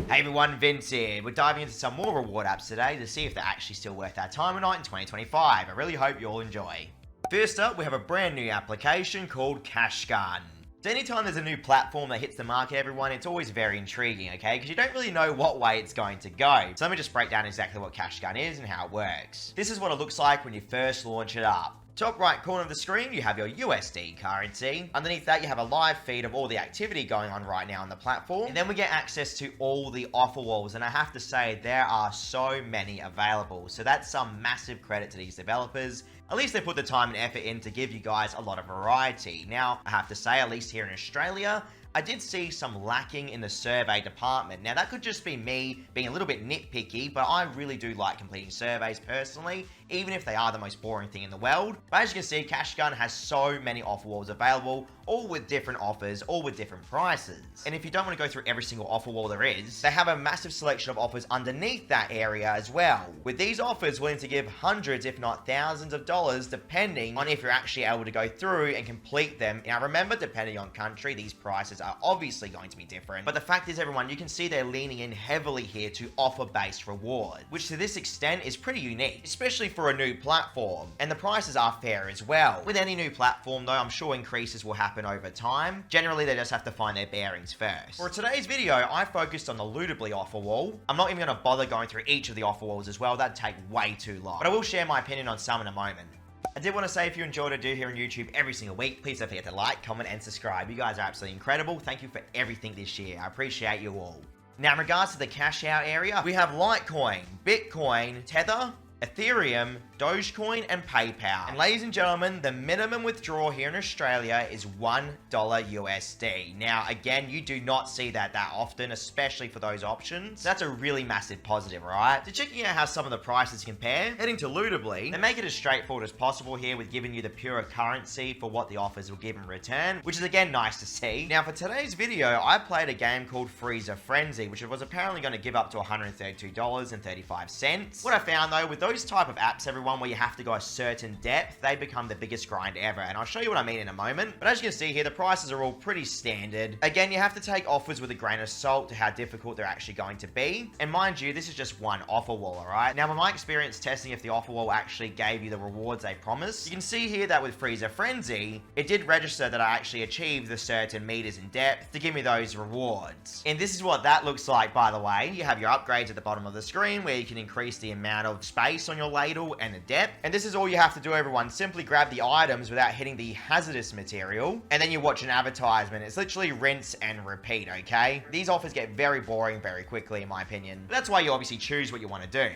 Hey everyone, Vince here. We're diving into some more reward apps today to see if they're actually still worth our time or not in 2025. I really hope you all enjoy. First up, we have a brand new application called CashGun. So anytime there's a new platform that hits the market, everyone, it's always very intriguing, okay? Because you don't really know what way it's going to go. So let me just break down exactly what CashGun is and how it works. This is what it looks like when you first launch it up. Top right corner of the screen, you have your USD currency. Underneath that, you have a live feed of all the activity going on right now on the platform. And then we get access to all the offer walls. And I have to say, there are so many available. So that's some massive credit to these developers. At least they put the time and effort in to give you guys a lot of variety. Now, I have to say, at least here in Australia, I did see some lacking in the survey department. Now, that could just be me being a little bit nitpicky, but I really do like completing surveys personally, even if they are the most boring thing in the world. But as you can see, CashGun has so many offer walls available, all with different offers, all with different prices. And if you don't want to go through every single offer wall there is, they have a massive selection of offers underneath that area as well, with these offers willing to give hundreds, if not thousands of dollars, depending on if you're actually able to go through and complete them. Now remember, depending on country, these prices are obviously going to be different. But the fact is, everyone, you can see they're leaning in heavily here to offer-based reward, which to this extent is pretty unique, especially for a new platform. And the prices are fair as well. With any new platform though, I'm sure increases will happen over time. Generally, they just have to find their bearings first. For today's video, I focused on the Lootably offer wall. I'm not even going to bother going through each of the offer walls as well. That'd take way too long. But I will share my opinion on some in a moment. I did want to say, if you enjoy what I do here on YouTube every single week, please don't forget to like, comment, and subscribe. You guys are absolutely incredible. Thank you for everything this year. I appreciate you all. Now, in regards to the cash out area, we have Litecoin, Bitcoin, Tether, Ethereum, Dogecoin, and PayPal. And ladies and gentlemen, the minimum withdrawal here in Australia is $1 USD. Now, again, you do not see that often, especially for those options. That's a really massive positive, right? So checking out how some of the prices compare, heading to Lootably, they make it as straightforward as possible here with giving you the pure currency for what the offers will give in return, which is again nice to see. Now, for today's video, I played a game called Freezer Frenzy, which was apparently going to give up to $132.35. What I found though, with those type of apps, everyone, where you have to go a certain depth, they become the biggest grind ever, and I'll show you what I mean in a moment. But as you can see here, the prices are all pretty standard. Again, you have to take offers with a grain of salt to how difficult they're actually going to be, and mind you, this is just one offer wall, alright? Now, in my experience testing if the offer wall actually gave you the rewards they promised, you can see here that with Freezer Frenzy, it did register that I actually achieved the certain meters in depth to give me those rewards. And this is what that looks like, by the way. You have your upgrades at the bottom of the screen where you can increase the amount of space on your ladle and the depth. And this is all you have to do, everyone. Simply grab the items without hitting the hazardous material, and then you watch an advertisement. It's literally rinse and repeat, okay? These offers get very boring very quickly, in my opinion. But that's why you obviously choose what you want to do.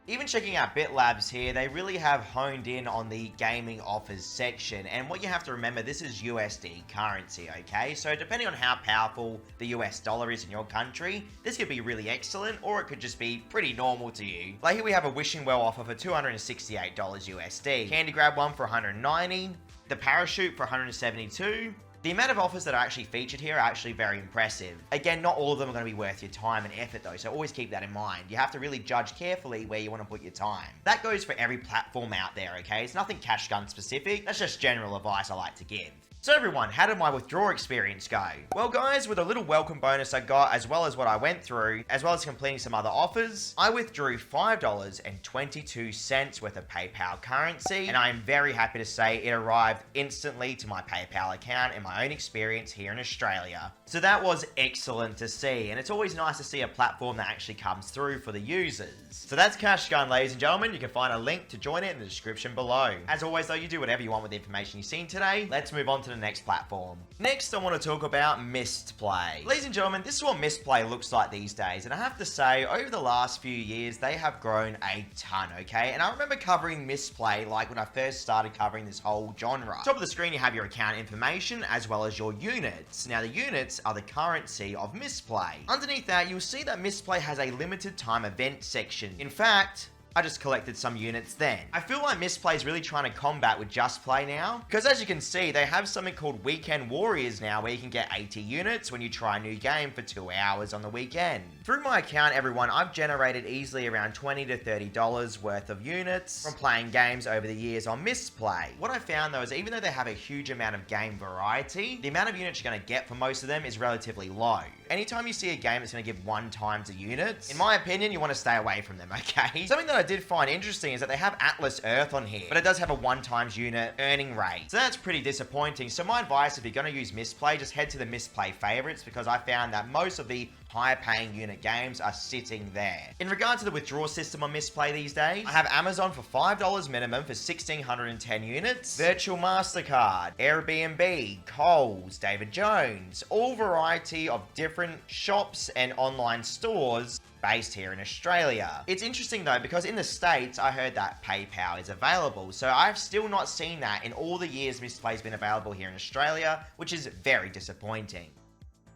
Even checking out BitLabs here, they really have honed in on the gaming offers section. And what you have to remember, this is USD currency, okay? So depending on how powerful the US dollar is in your country, this could be really excellent, or it could just be pretty normal to you. Like here we have a Wishing Well offer for $268 USD. Candy Grab one for $190. The Parachute for $172. The amount of offers that are actually featured here are actually very impressive. Again, not all of them are going to be worth your time and effort though, so always keep that in mind. You have to really judge carefully where you want to put your time. That goes for every platform out there, okay? It's nothing CashGun specific, that's just general advice I like to give. So everyone, how did my withdrawal experience go? Well guys, with a little welcome bonus I got, as well as what I went through, as well as completing some other offers, I withdrew $5.22 worth of PayPal currency, and I am very happy to say it arrived instantly to my PayPal account in my own experience here in Australia. So that was excellent to see, and it's always nice to see a platform that actually comes through for the users. So that's CashGun, ladies and gentlemen. You can find a link to join it in the description below. As always though, you do whatever you want with the information you've seen today. Let's move on to the next platform. Next, I want to talk about MISTPLAY. Ladies and gentlemen, this is what MISTPLAY looks like these days, and I have to say, over the last few years, they have grown a ton, okay? And I remember covering MISTPLAY like when I first started covering this whole genre. Top of the screen, you have your account information as well as your units. Now, the units are the currency of MISTPLAY. Underneath that, you'll see that MISTPLAY has a limited time event section. In fact, I just collected some units then. I feel like MISTPLAY is really trying to combat with Just Play now, because as you can see, they have something called Weekend Warriors now, where you can get 80 units when you try a new game for 2 hours on the weekend. Through my account, everyone, I've generated easily around $20 to $30 worth of units from playing games over the years on MISTPLAY. What I found though is even though they have a huge amount of game variety, the amount of units you're going to get for most of them is relatively low. Anytime you see a game that's going to give 1 times the units, in my opinion, you want to stay away from them, okay? Something that I did find interesting is that they have Atlas Earth on here, but it does have a 1 times unit earning rate. So that's pretty disappointing. So my advice, if you're going to use MISTPLAY, just head to the MISTPLAY favorites, because I found that most of the higher paying unit games are sitting there. In regard to the withdrawal system on MISTPLAY these days, I have Amazon for $5 minimum for 1,610 units, Virtual MasterCard, Airbnb, Kohl's, David Jones, all variety of different shops and online stores based here in Australia. It's interesting though, because in the States, I heard that PayPal is available. So I've still not seen that in all the years MISTPLAY's been available here in Australia, which is very disappointing.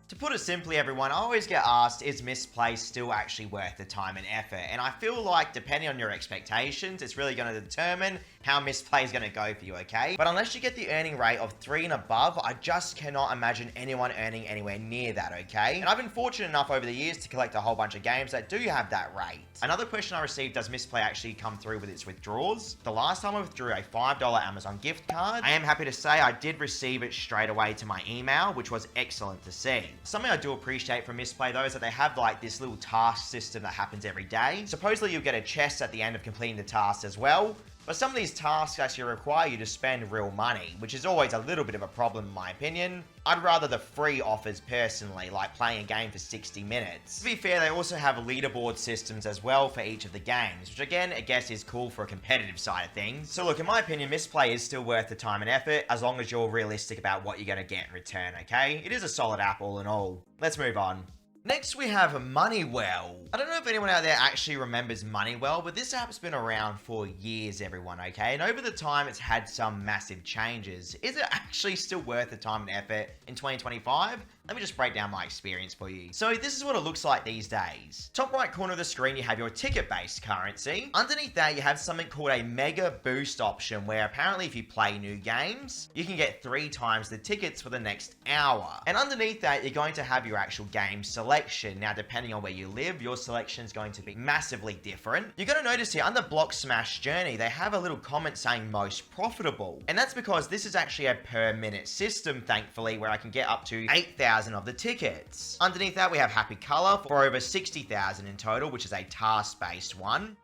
To put it simply, everyone, I always get asked, is MISTPLAY still actually worth the time and effort? And I feel like, depending on your expectations, it's really going to determine how MISTPLAY is going to go for you, okay? But unless you get the earning rate of 3 and above, I just cannot imagine anyone earning anywhere near that, okay? And I've been fortunate enough over the years to collect a whole bunch of games that do have that rate. Another question I received, does MISTPLAY actually come through with its withdrawals? The last time I withdrew a $5 Amazon gift card, I am happy to say I did receive it straight away to my email, which was excellent to see. Something I do appreciate from MISTPLAY though is that they have like this little task system that happens every day. Supposedly you'll get a chest at the end of completing the task as well. But some of these tasks actually require you to spend real money, which is always a little bit of a problem in my opinion. I'd rather the free offers personally, like playing a game for 60 minutes. To be fair, they also have leaderboard systems as well for each of the games, which again, I guess is cool for a competitive side of things. So look, in my opinion, MISTPLAY is still worth the time and effort, as long as you're realistic about what you're going to get in return, okay? It is a solid app all in all. Let's move on. Next we have Moneywell. I don't know if anyone out there actually remembers Moneywell, but this app's been around for years, everyone, okay? And over the time, it's had some massive changes. Is it actually still worth the time and effort in 2025? Let me just break down my experience for you. So this is what it looks like these days. Top right corner of the screen, you have your ticket-based currency. Underneath that, you have something called a mega boost option, where apparently if you play new games, you can get 3 times the tickets for the next hour. And underneath that, you're going to have your actual game selection. Now, depending on where you live, your selection is going to be massively different. You're going to notice here, under Block Smash Journey, they have a little comment saying most profitable. And that's because this is actually a per minute system, thankfully, where I can get up to 8,000 of the tickets. Underneath that, we have Happy Color for over 60,000 in total, which is a task-based one.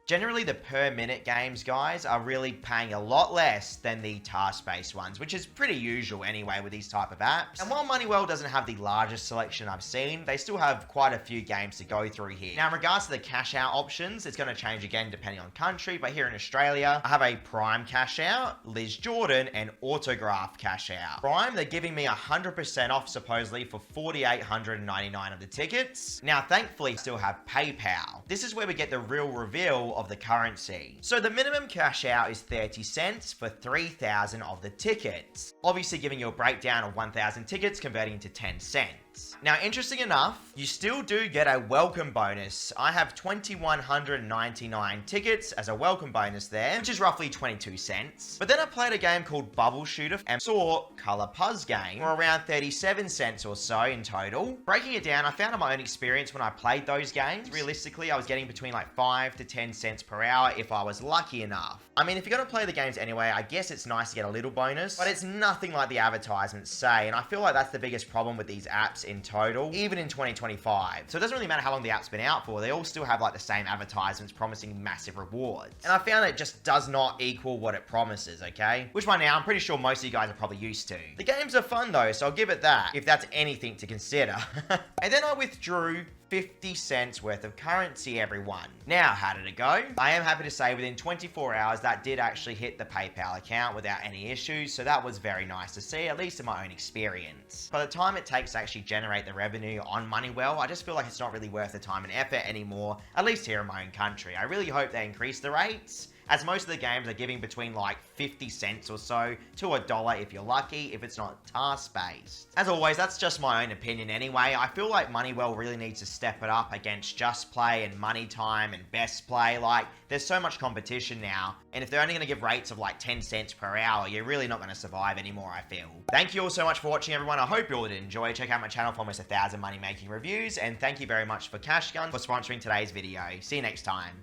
Generally, the per minute games, guys, are really paying a lot less than the task-based ones, which is pretty usual anyway with these type of apps. And while Moneywell doesn't have the largest selection I've seen, they still have quite a few games to go through here. Now, in regards to the cash out options, it's going to change again depending on country, but here in Australia, I have a Prime cash out, Liz Jordan, and Autograph cash out. Prime, they're giving me 100% off supposedly for 4,899 of the tickets. Now, thankfully, I still have PayPal. This is where we get the real reveal of the currency. So the minimum cash out is 30 cents for 3,000 of the tickets. Obviously giving you a breakdown of 1,000 tickets converting to 10 cents. Now, interesting enough, you still do get a welcome bonus. I have 2,199 tickets as a welcome bonus there, which is roughly 22 cents. But then I played a game called Bubble Shooter and saw Color Puzz game for around 37 cents or so in total. Breaking it down, I found in my own experience when I played those games, realistically, I was getting between like 5 to 10 cents per hour if I was lucky enough. I mean, if you're going to play the games anyway, I guess it's nice to get a little bonus, but it's nothing like the advertisements say, and I feel like that's the biggest problem with these apps in total, even in 2025. So it doesn't really matter how long the app's been out for, they all still have like the same advertisements promising massive rewards. And I found it just does not equal what it promises, okay? Which by now, I'm pretty sure most of you guys are probably used to. The games are fun though, so I'll give it that, if that's anything to consider. And then I withdrew 50 cents worth of currency, everyone. Now, how did it go? I am happy to say within 24 hours, that did actually hit the PayPal account without any issues, so that was very nice to see, at least in my own experience. By the time it takes to actually generate the revenue on Moneywell, I just feel like it's not really worth the time and effort anymore, at least here in my own country. I really hope they increase the rates, as most of the games are giving between like 50 cents or so to $1 if you're lucky, if it's not task-based. As always, that's just my own opinion anyway. I feel like Moneywell really needs to step it up against Just Play and Money Time and Best Play. Like, there's so much competition now, and if they're only going to give rates of like 10 cents per hour, you're really not going to survive anymore, I feel. Thank you all so much for watching, everyone. I hope you all did enjoy. Check out my channel for almost 1,000 money-making reviews, and thank you very much for CashGun for sponsoring today's video. See you next time.